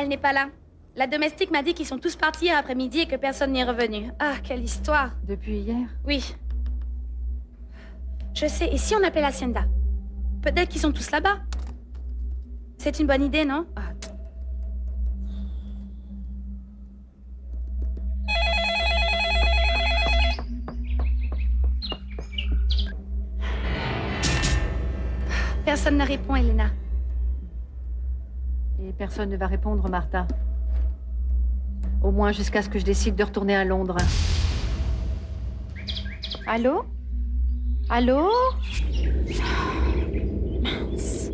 elle n'est pas là. La domestique m'a dit qu'ils sont tous partis hier après-midi et que personne n'y est revenu. Ah, quelle histoire. Depuis hier? Oui. Je sais, et si on appelle Hacienda? Peut-être qu'ils sont tous là-bas. C'est une bonne idée, non? Ah. Personne ne répond, Elena. Et personne ne va répondre, Martha. Au moins jusqu'à ce que je décide de retourner à Londres. Allô? Allô? Mince.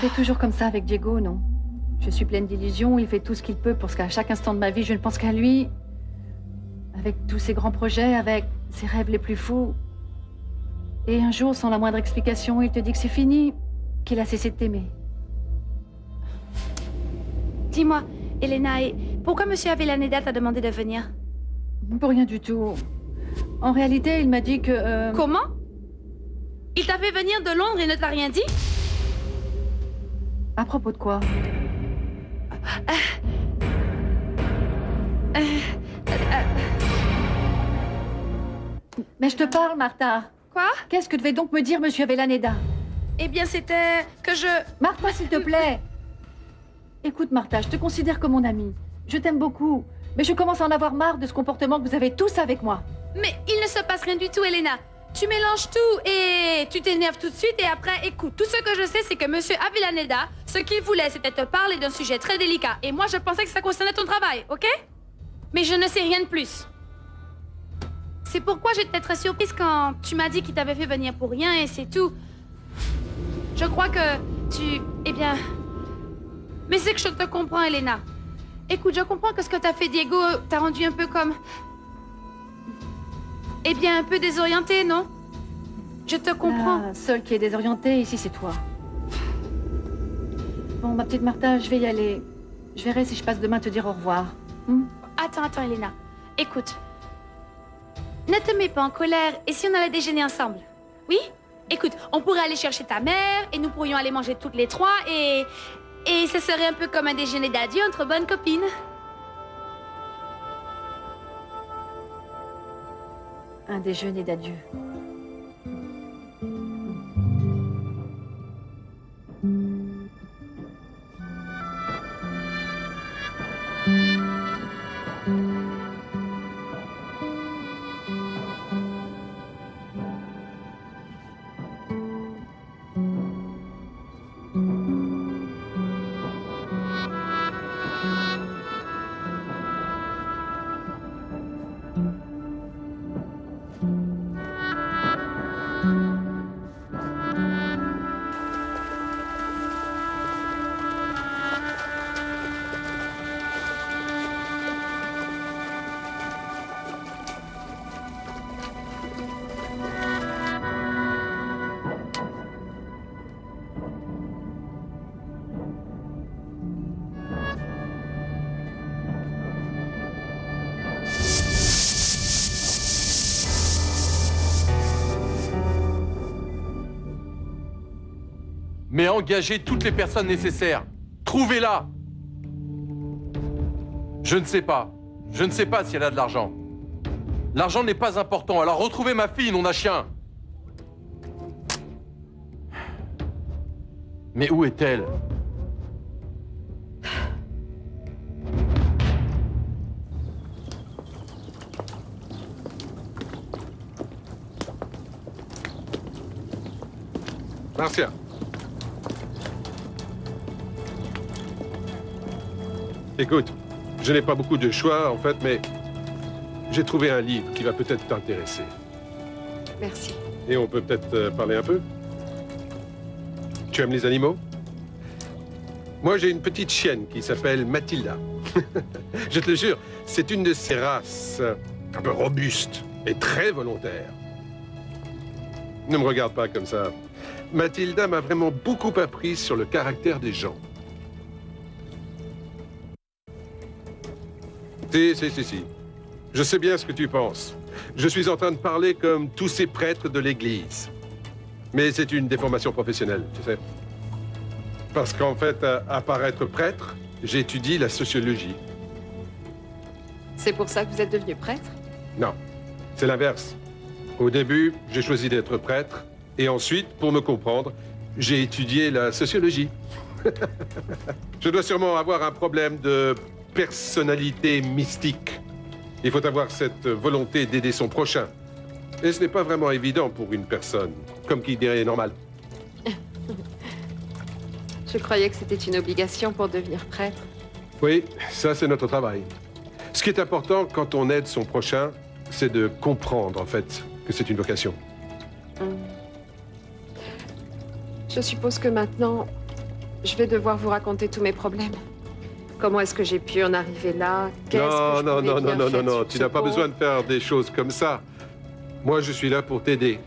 C'est toujours comme ça avec Diego, non? Je suis pleine d'illusions, il fait tout ce qu'il peut pour qu'à chaque instant de ma vie, je ne pense qu'à lui. Avec tous ses grands projets, avec ses rêves les plus fous. Et un jour, sans la moindre explication, il te dit que c'est fini, qu'il a cessé de t'aimer. Dis-moi, Elena, pourquoi Monsieur Avellaneda t'a demandé de venir? Pour rien du tout. En réalité, il m'a dit que... Comment? Il t'a fait venir de Londres et ne t'a rien dit? À propos de quoi? Mais je te parle, Martha. Quoi? Qu'est-ce que devait donc me dire Monsieur Avellaneda? Eh bien, c'était que je... Martha, s'il te plaît. Écoute, Martha, je te considère comme mon amie. Je t'aime beaucoup. Mais je commence à en avoir marre de ce comportement que vous avez tous avec moi. Mais il ne se passe rien du tout, Elena. Tu mélanges tout et tu t'énerves tout de suite et après, écoute, tout ce que je sais, c'est que Monsieur Avellaneda, ce qu'il voulait, c'était te parler d'un sujet très délicat. Et moi, je pensais que ça concernait ton travail, ok? Mais je ne sais rien de plus. C'est pourquoi j'étais très surprise quand tu m'as dit qu'il t'avait fait venir pour rien et c'est tout. Je crois que tu... Eh bien... Mais c'est que je te comprends, Elena. Écoute, je comprends que ce que t'as fait Diego t'a rendu un peu comme... Eh bien, un peu désorienté, non? Je te comprends. La seule qui est désorientée ici, c'est toi. Bon, ma petite Martha, je vais y aller. Je verrai si je passe demain te dire au revoir. Attends, Elena. Écoute. Ne te mets pas en colère. Et si on allait déjeuner ensemble? Oui? Écoute, on pourrait aller chercher ta mère et nous pourrions aller manger toutes les trois et ce serait un peu comme un déjeuner d'adieu entre bonnes copines. Un déjeuner d'adieu. Mais engagez toutes les personnes nécessaires. Trouvez-la. Je ne sais pas. Je ne sais pas si elle a de l'argent. L'argent n'est pas important, alors retrouvez ma fille, nom d'un chien. Mais où est-elle? Marcia. Écoute, je n'ai pas beaucoup de choix, en fait, mais j'ai trouvé un livre qui va peut-être t'intéresser. Merci. Et on peut peut-être parler un peu? Tu aimes les animaux? Moi, j'ai une petite chienne qui s'appelle Mathilda. Je te le jure, c'est une de ces races un peu robustes et très volontaires. Ne me regarde pas comme ça. Mathilda m'a vraiment beaucoup appris sur le caractère des gens. Si. Je sais bien ce que tu penses. Je suis en train de parler comme tous ces prêtres de l'Église. Mais c'est une déformation professionnelle, tu sais. Parce qu'en fait, à part être prêtre, j'étudie la sociologie. C'est pour ça que vous êtes devenu prêtre? Non, c'est l'inverse. Au début, j'ai choisi d'être prêtre, et ensuite, pour me comprendre, j'ai étudié la sociologie. Je dois sûrement avoir un problème de personnalité mystique. Il faut avoir cette volonté d'aider son prochain. Et ce n'est pas vraiment évident pour une personne, comme qui dirait normal. Je croyais que c'était une obligation pour devenir prêtre. Oui, ça c'est notre travail. Ce qui est important quand on aide son prochain, c'est de comprendre en fait que c'est une vocation. Je suppose que maintenant, je vais devoir vous raconter tous mes problèmes. Comment est-ce que j'ai pu en arriver là? Non, tu n'as pas besoin de faire des choses comme ça. Moi, je suis là pour t'aider.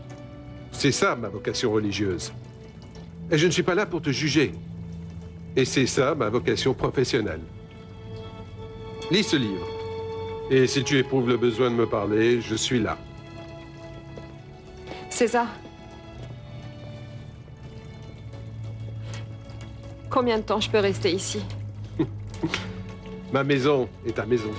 C'est ça, ma vocation religieuse. Et je ne suis pas là pour te juger. Et c'est ça, ma vocation professionnelle. Lis ce livre. Et si tu éprouves le besoin de me parler, je suis là. César. Combien de temps je peux rester ici? Ma maison est ta maison.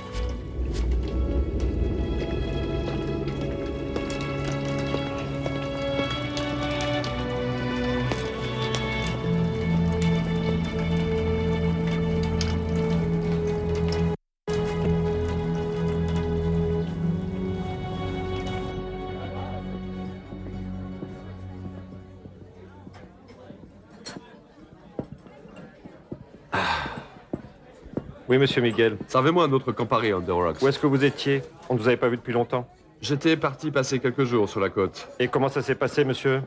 Oui, monsieur Miguel. Servez-moi un autre Campari on the rocks. Où est-ce que vous étiez? On ne vous avait pas vu depuis longtemps. J'étais parti passer quelques jours sur la côte. Et comment ça s'est passé, monsieur?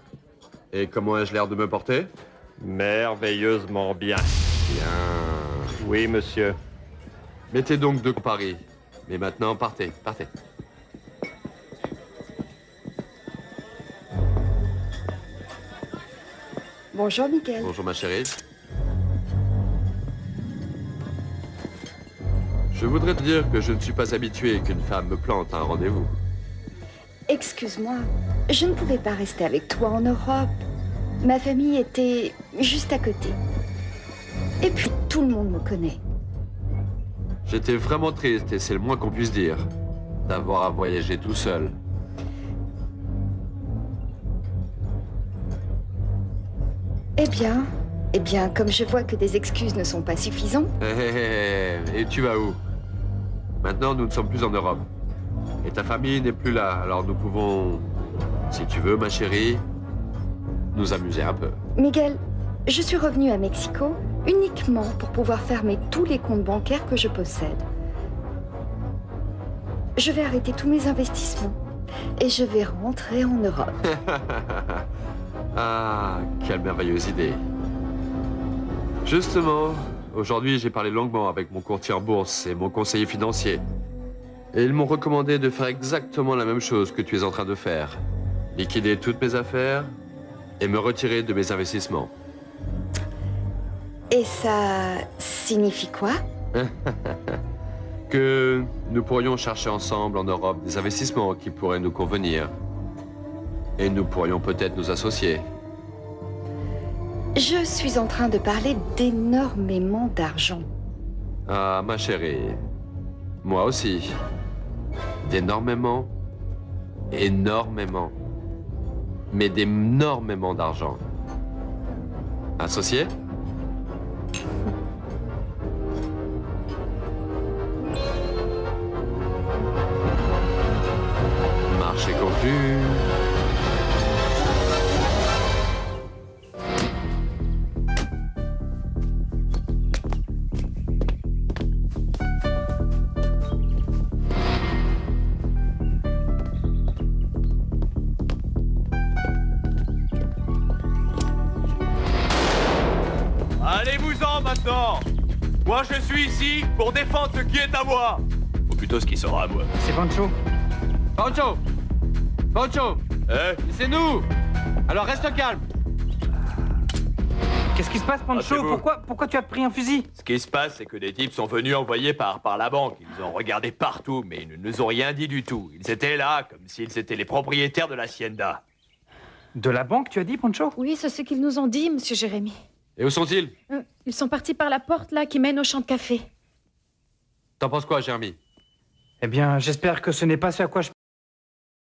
Et comment ai-je l'air de me porter? Merveilleusement bien. Bien. Oui, monsieur. Mettez donc 2 Campari. Mais maintenant, partez, partez. Bonjour, Miguel. Bonjour, ma chérie. Je voudrais te dire que je ne suis pas habitué qu'une femme me plante à un rendez-vous. Excuse-moi, je ne pouvais pas rester avec toi en Europe. Ma famille était juste à côté. Et puis, tout le monde me connaît. J'étais vraiment triste, et c'est le moins qu'on puisse dire, d'avoir à voyager tout seul. Eh bien, comme je vois que des excuses ne sont pas suffisantes, Et tu vas où? Maintenant, nous ne sommes plus en Europe. Et ta famille n'est plus là, alors nous pouvons, si tu veux, ma chérie, nous amuser un peu. Miguel, je suis revenue à Mexico uniquement pour pouvoir fermer tous les comptes bancaires que je possède. Je vais arrêter tous mes investissements et je vais rentrer en Europe. Ah, quelle merveilleuse idée. Justement, aujourd'hui, j'ai parlé longuement avec mon courtier en bourse et mon conseiller financier. Et ils m'ont recommandé de faire exactement la même chose que tu es en train de faire. Liquider toutes mes affaires et me retirer de mes investissements. Et ça signifie quoi? Que nous pourrions chercher ensemble en Europe des investissements qui pourraient nous convenir. Et nous pourrions peut-être nous associer. Je suis en train de parler d'énormément d'argent. Ah, ma chérie. Moi aussi. D'énormément. Énormément. Mais d'énormément d'argent. Associé? Marché conclu. Allez-vous-en maintenant! Moi je suis ici pour défendre ce qui est à moi! Ou plutôt ce qui sera à moi. C'est Pancho. Pancho! Pancho! C'est nous! Alors reste calme! Qu'est-ce qui se passe, Pancho? c'est vous. Pourquoi tu as pris un fusil? Ce qui se passe, c'est que des types sont venus envoyés par la banque. Ils ont regardé partout, mais ils ne nous ont rien dit du tout. Ils étaient là, comme s'ils étaient les propriétaires de l'hacienda. De la banque, tu as dit, Pancho? Oui, c'est ce qu'ils nous ont dit, monsieur Jérémy. Et où sont-ils? Ils sont partis par la porte, là, qui mène au champ de café. T'en penses quoi, Jérémy? Eh bien, j'espère que ce n'est pas ce à quoi je